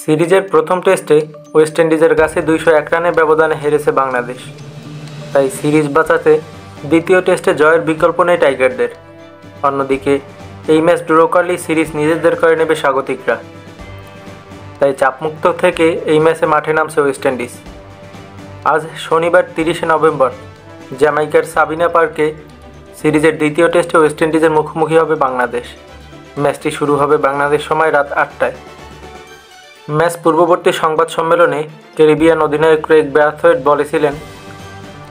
সিরিজের প্রথম টেস্টে ওয়েস্ট ইন্ডিজের কাছে 201 রানের ব্যবধানে হেরেছে বাংলাদেশ। তাই সিরিজ বাঁচাতে দ্বিতীয় টেস্টে জয়ের বিকল্প নেই টাইগারদের। অন্যদিকে এই ম্যাচ ড্র করলেই সিরিজ নিজেদের করে নেবে স্বাগতিকরা। তাই চাপমুক্ত থেকে এই ম্যাচে মাঠে নামছে ওয়েস্ট ইন্ডিজ। আজ শনিবার 30শে নভেম্বর জ্যামাইকার সাবিনা পার্কে সিরিজের দ্বিতীয় টেস্টে ওয়েস্ট ইন্ডিজের মুখোমুখি হবে বাংলাদেশ। ম্যাচটি শুরু হবে বাংলাদেশ সময় রাত 8টায়। ম্যাচ পূর্ববর্তী সংবাদ সম্মেলনে ক্যারিবিয়ান অধিনায়ক ক্রেগ ব্রাথওয়েট বলেছিলেন,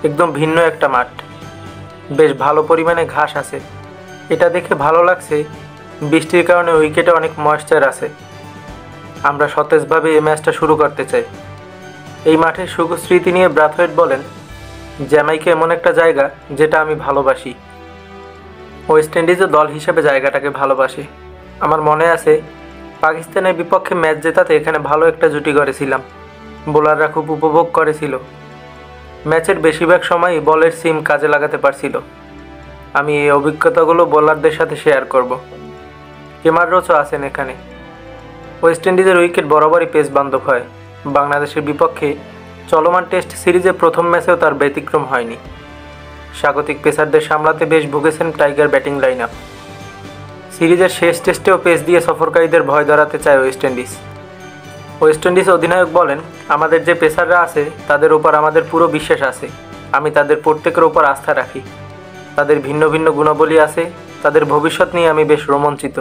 একদম ভিন্ন একটা মাঠ, বেশ ভালো পরিমাণে ঘাস আছে। এটা দেখে ভালো লাগছে, বৃষ্টির কারণে উইকেটে অনেক ময়েশ্চার আছে। আমরা সতেজভাবে এই ম্যাচটা শুরু করতে চাই। এই মাঠের সুখ স্মৃতি নিয়ে ব্রাথওয়েট বলেন, জ্যামাইকা এমন একটা জায়গা যেটা আমি ভালোবাসি। ওয়েস্ট ইন্ডিজও দল হিসেবে জায়গাটাকে ভালোবাসে। আমার মনে আছে পাকিস্তানের বিপক্ষে ম্যাচ জেতাতে এখানে ভালো একটা জুটি করেছিলাম। বোলাররা খুব উপভোগ করেছিল। ম্যাচের বেশিরভাগ সময়ই বলের সিম কাজে লাগাতে পারছিল। আমি এই অভিজ্ঞতাগুলো বোলারদের সাথে শেয়ার করব। কেমার রোচও আছেন এখানে। ওয়েস্ট ইন্ডিজের উইকেট বরাবরই পেস বান্ধব হয়। বাংলাদেশের বিপক্ষে চলমান টেস্ট সিরিজে প্রথম ম্যাচেও তার ব্যতিক্রম হয়নি। স্বাগতিক পেসারদের সামলাতে বেশ ভুগেছেন টাইগার ব্যাটিং লাইন আপ। সিরিজের শেষ টেস্টেও পেস দিয়ে সফরকারীদের ভয় ধরাতে চায় ওয়েস্ট ইন্ডিজ। ওয়েস্ট ইন্ডিজ অধিনায়ক বলেন, আমাদের যে পেসাররা আছে তাদের উপর আমাদের পুরো বিশ্বাস আছে। আমি তাদের প্রত্যেকের উপর আস্থা রাখি। তাদের ভিন্ন ভিন্ন গুণাবলী আছে। তাদের ভবিষ্যৎ নিয়ে আমি বেশ রোমাঞ্চিত।